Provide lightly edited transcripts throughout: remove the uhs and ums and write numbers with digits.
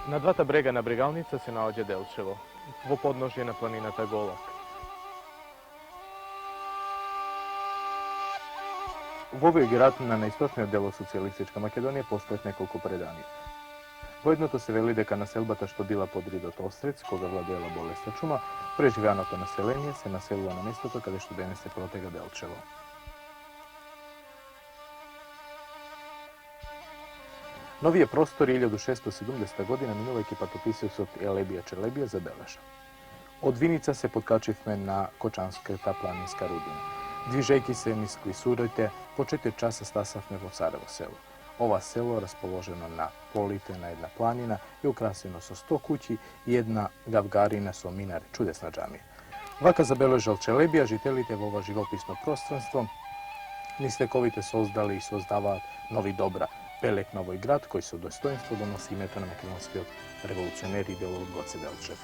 Na двата брега на Брегалница се наоѓа Делчево, во подножје на планината Голак. Во овој град на наисточниот дел од социјалистичка Македонија постојат неколку преданија. Во едното се вели дека населбата што била под ридот Острец, кога владеела болеста чума, преживеаното население се населува на местото каде што денес се протега Делчево. На овие простори 1670 година минувајќи патописецот Елебија Челебија забележа: од Виница се подкачивме на Кочанската планинска рудина. Движејќи се низ клисурите, по 4 часа стасавме во Царево село. Ова село расположено на полите на една планина и украсено со 100 куќи и една гавгарина со минар, чудесна џамија. Вака забележал Челебија, жителите во ова живописно пространство низ вековите создали и создаваат нови добра, белек на овој град кој со достоинство доноси името на македонскиот револуционер и идеолог Гоце Делчев.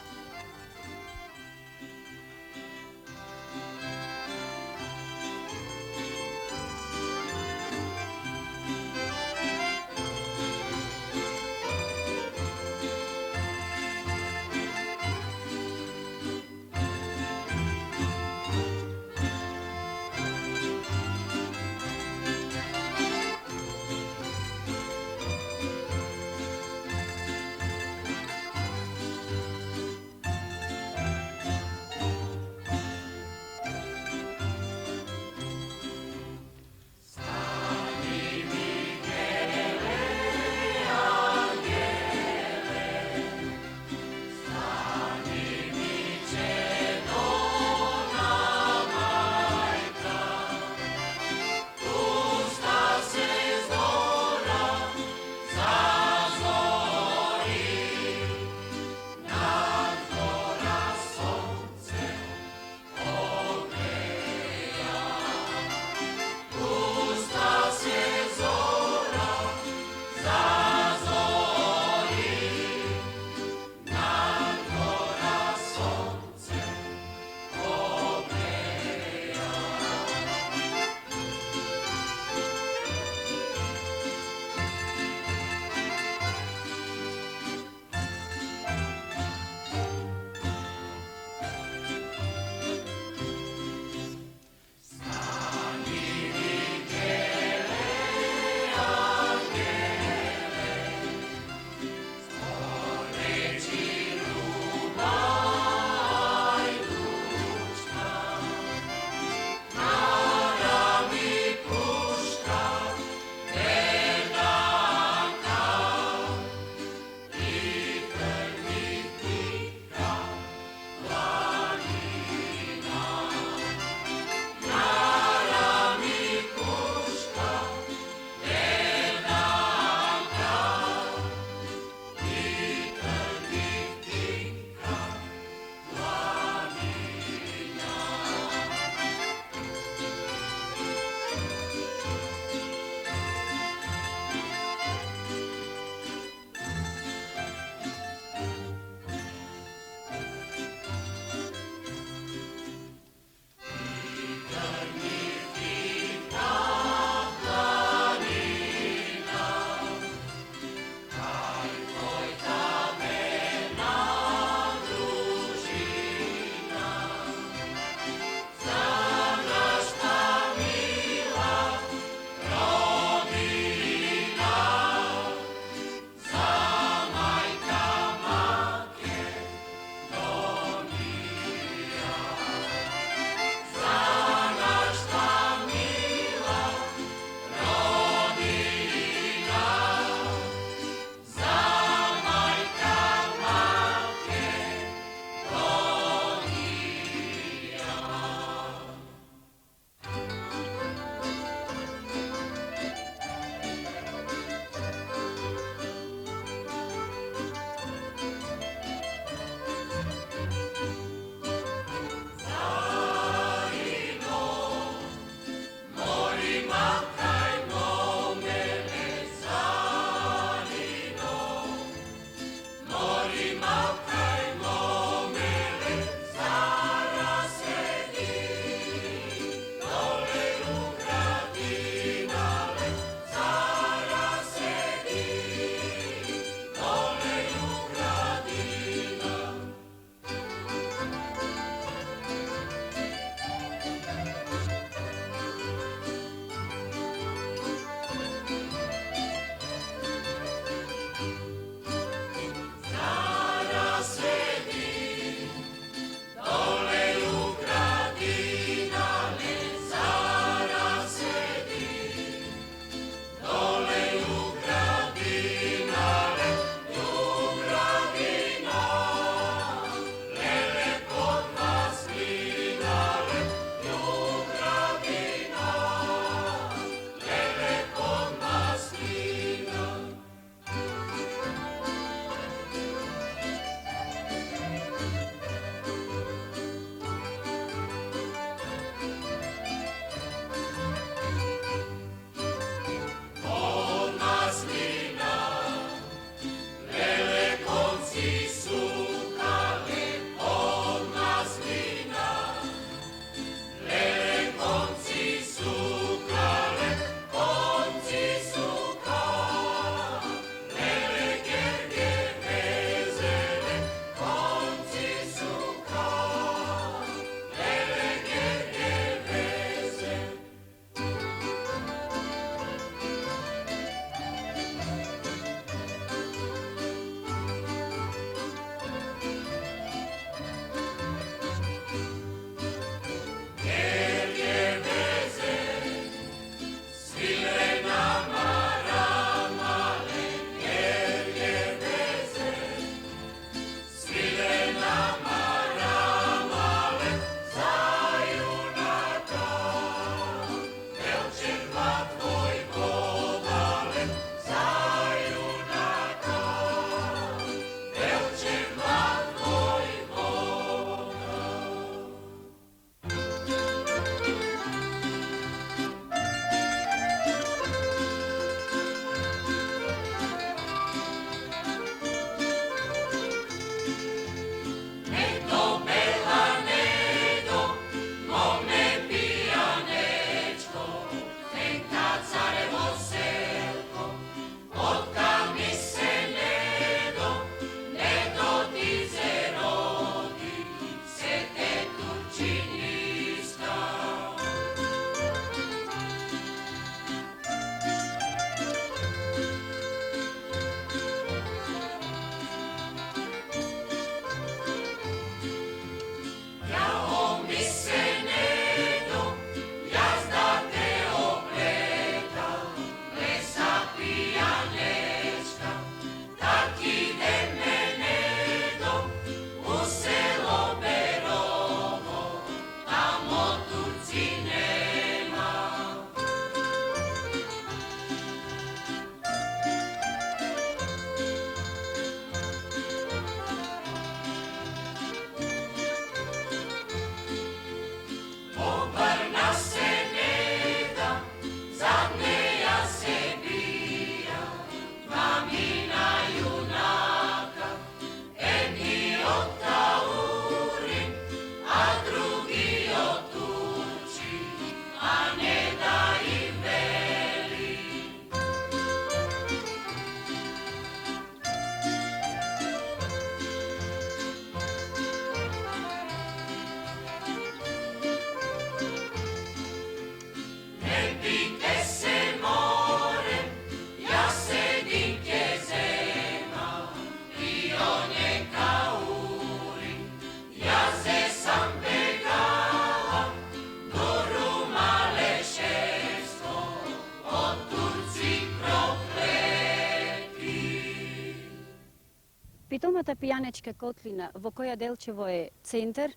Питомата пијанечка котлина, во која Делчево е центар,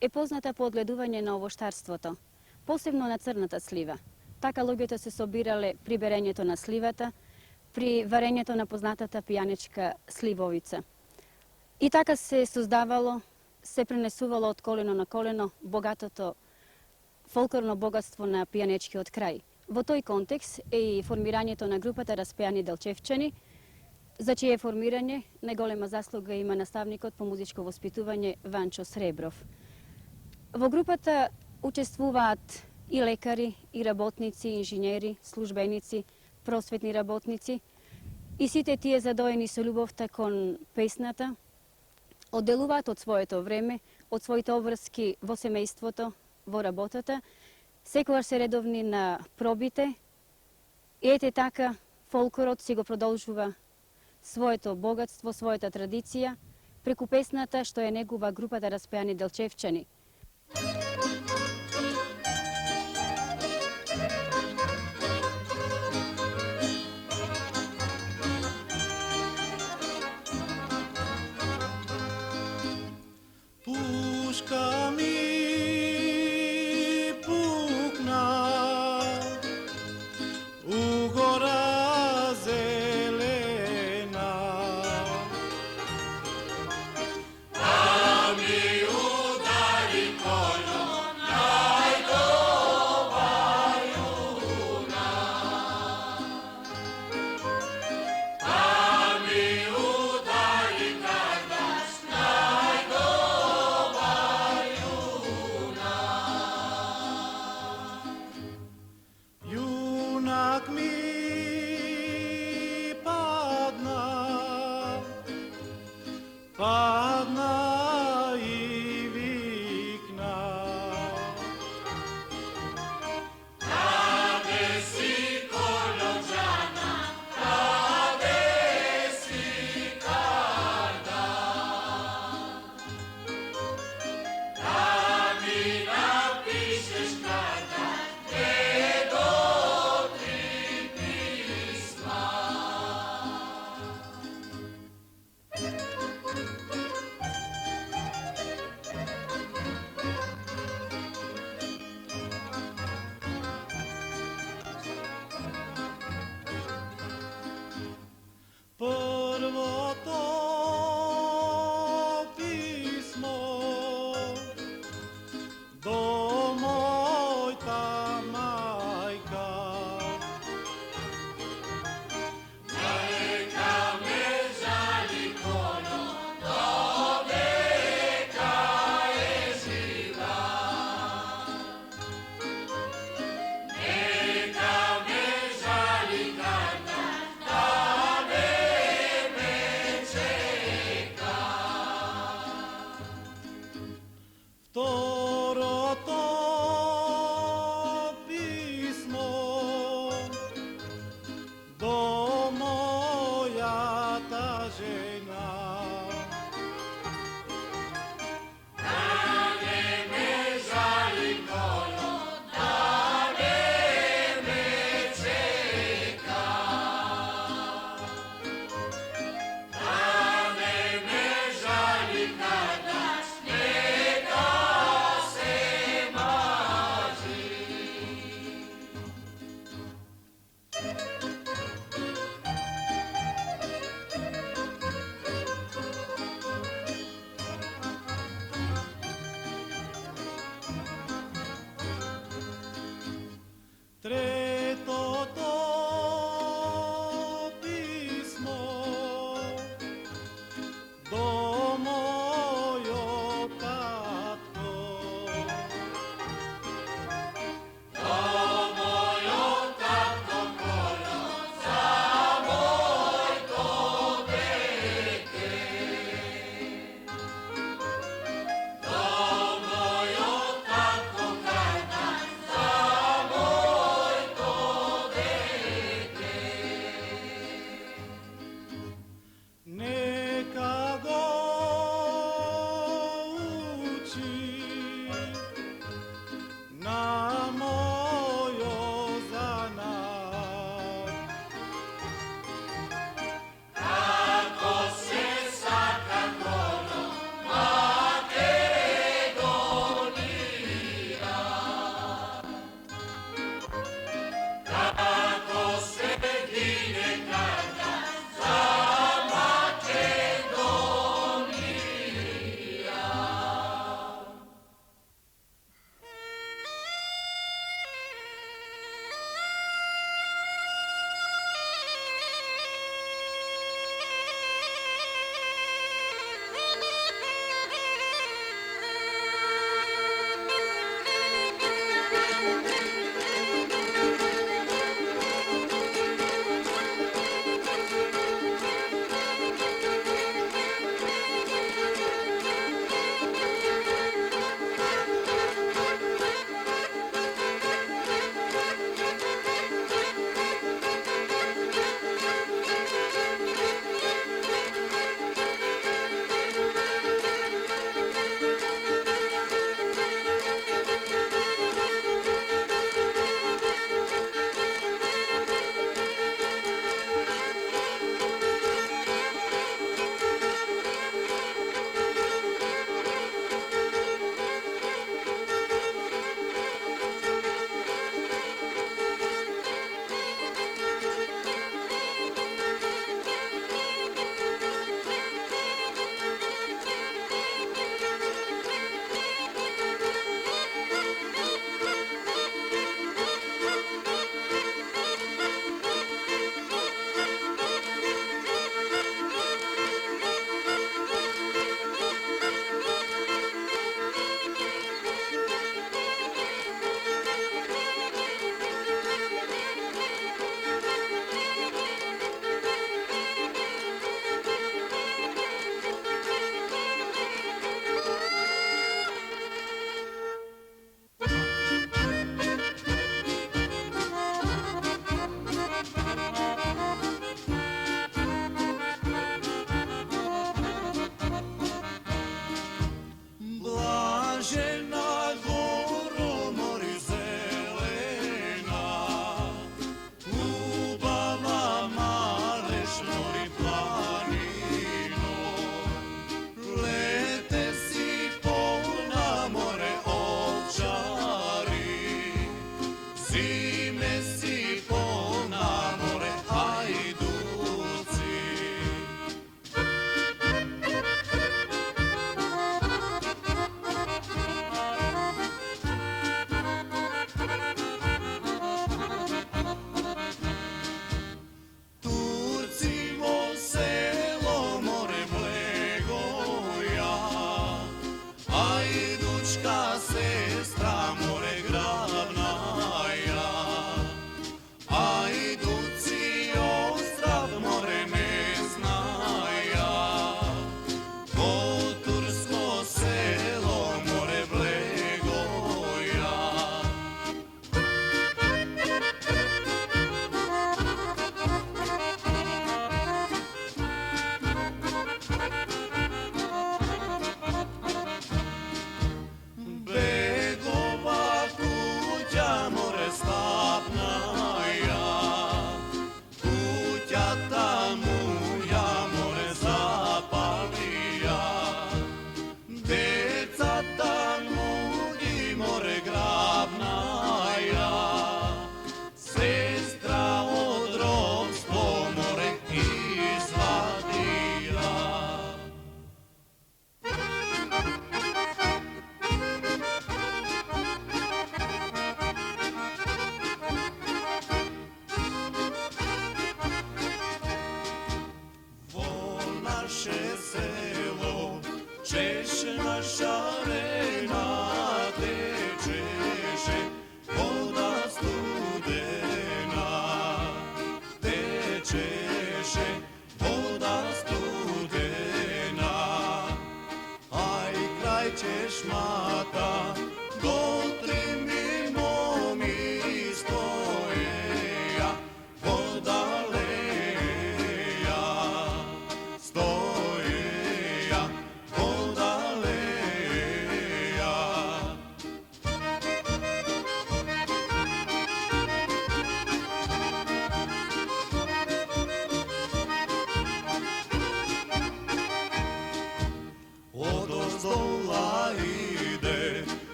е позната по одгледување на овоштарството, посебно на црната слива. Така луѓето се собирале при берењето на сливата, при варењето на познатата пијанечка сливовица. И така се создавало, се пренесувало од колено на колено богатото фолклорно богатство на пијанечкиот крај. Во тој контекст е и формирањето на групата Распеани Делчевчани, за чие формирање најголема заслуга има наставникот по музичко воспитување Ванчо Сребров. Во групата учествуваат и лекари, и работници, и инженери, службеници, просветни работници, и сите тие задоени со љубовта кон песната, одделуваат од своето време, од своите обврски во семејството, во работата, секогаш се редовни на пробите, и ете така фолклорот си го продолжува своето богатство, својата традиција, преку песната што е негува групата Распеани Делчевчани. Пушка ми пукна у гора зелена, а ми удари коњо најдоба јуна, а ми удари кадаш најдоба јуна. Јунак ми падна и викна, каде си колоџана, каде си карда, да ми напишеш карда, две до три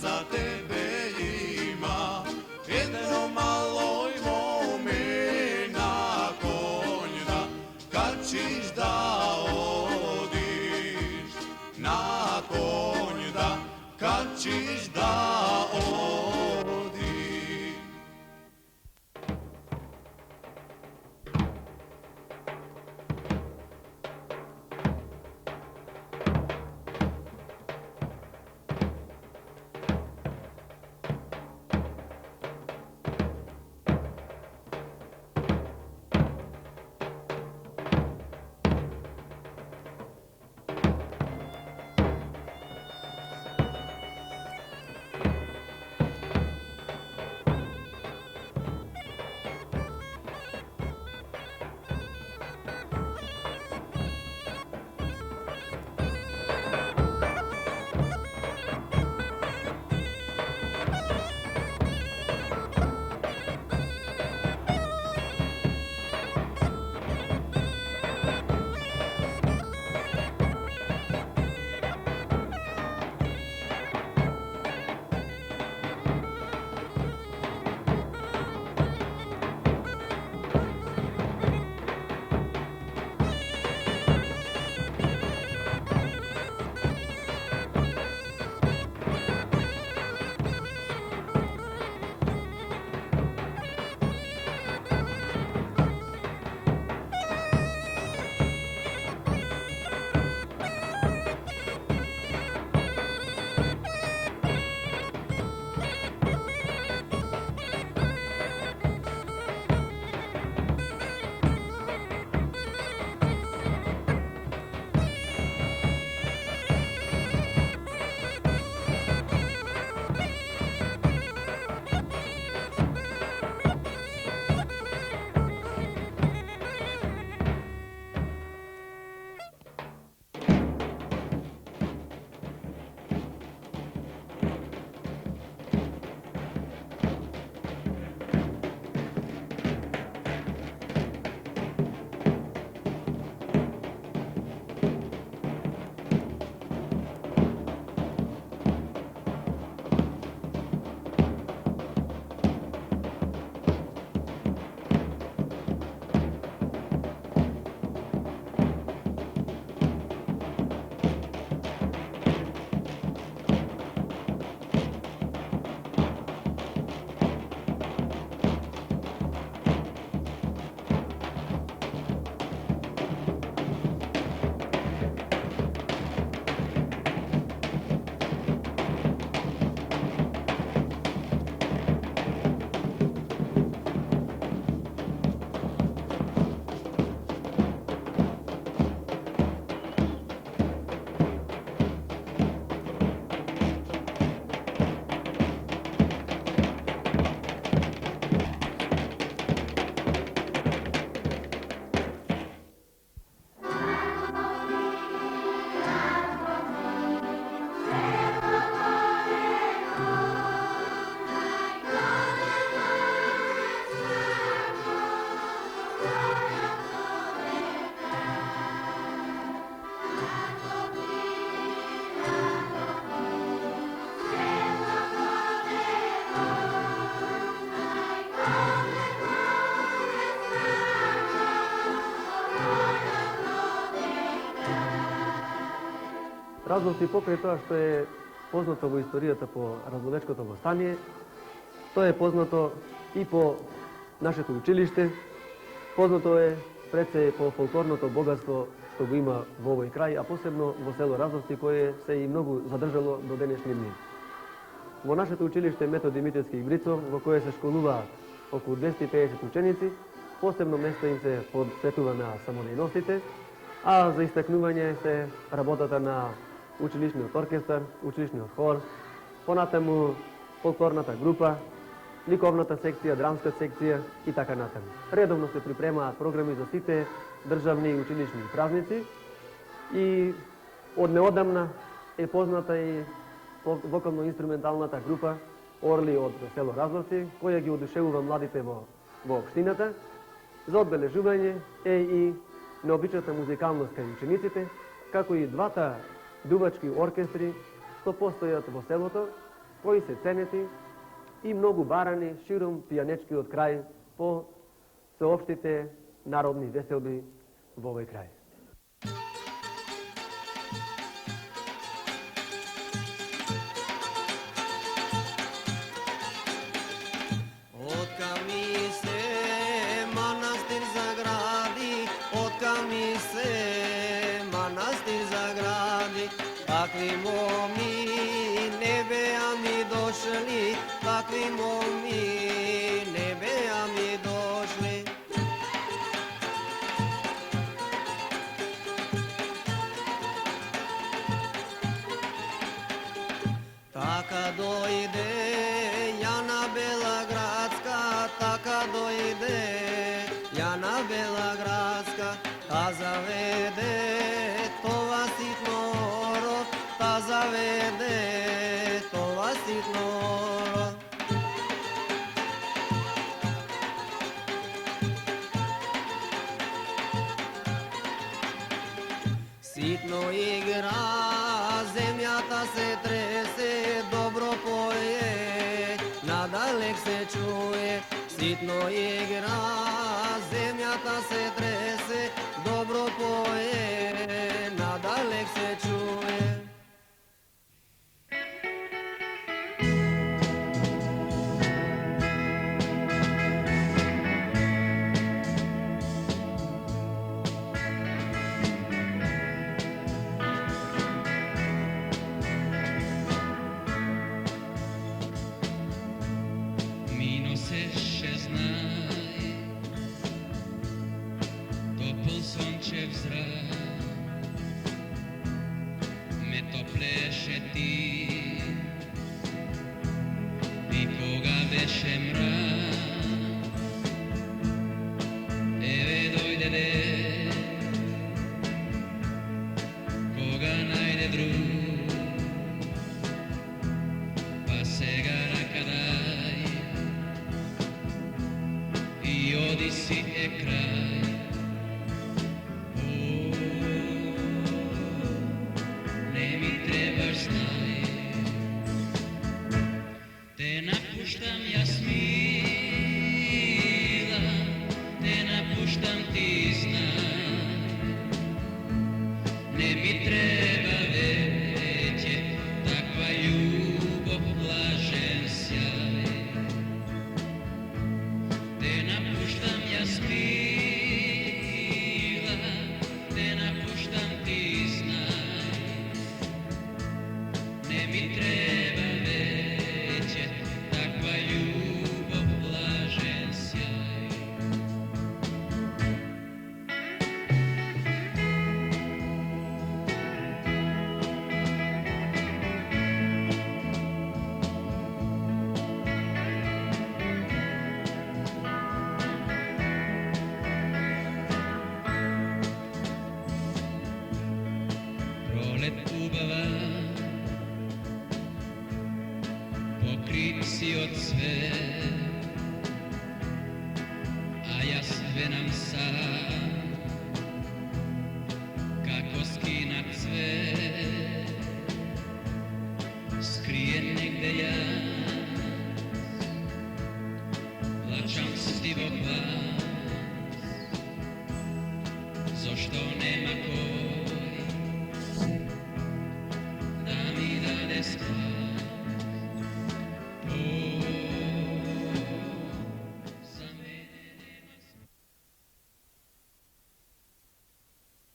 za tebe ima, jedno malo mome na konj da, kad ćeš da odiš, na konj da, kad ćeš da odiš. Разлози покрај тоа што е познато во историјата по Разловечкото востание, тоа е познато и по нашето училиште, познато е пред се по фолклорното богатство што го има во овој крај, а посебно во село Разловци, кое се и многу задржало до денешни дни. Во нашето училиште Методи Митевски и Грицо, во кое се школуваат околу 250 ученици, посебно место им се посветува на самодејностите, а за истакнување се работата на училишниот оркестар, училишниот хор, понатаму фолклорната група, ликовната секција, драмска секција и така натаму. Редовно се припремаат програми за сите државни и училишни празници и од неодамна е позната и вокално-инструменталната група Орли од село Разловци, која ги одушевува младите во општината. За одбележување е и необичната музикалност кај учениците, како и двата дувачки оркестри што постојат во селото, koji se ceniti i mnogo barani širom pijanečki od kraj po sveopštite narodnih veselbi v ovoj kraj. Otka mi se manastir zagradi, otka mi se manastir zagradi, takvi momi nebea mi došli, takvi momi nebea mi došli. Taka dojde Jana Belagradska, taka dojde Jana Belagradska, ta zavede tova sitno oro, ta zavede tova sitno oro. Sitno igra, zemljata se trese, dobro poje, nadalek se čuje. Sitno igra, zemljata se trese, dobro poje, nadalek se čuje. Mino seše znaj, topol sončev zrak, me topleše ti, i koga veše mrak, eve dojde de, koga najde drug, pa se ga rakadaj, i odisi je kraj. O, ne mi trebaš znaj, te napuštam ja smila, te napuštam ti znaj, ne mi treba veće, takva ljubav, blažen sjaj. Te napuštam ja smila, te napuštam ti znaj, ne mi treba veće, takva ljubav, blažen sjaj. Prolet ubava, pokrit si od sve, a ja svenem sam, kako skinat sve, skrijen negde ja, plačam stivo glas, zašto nema ko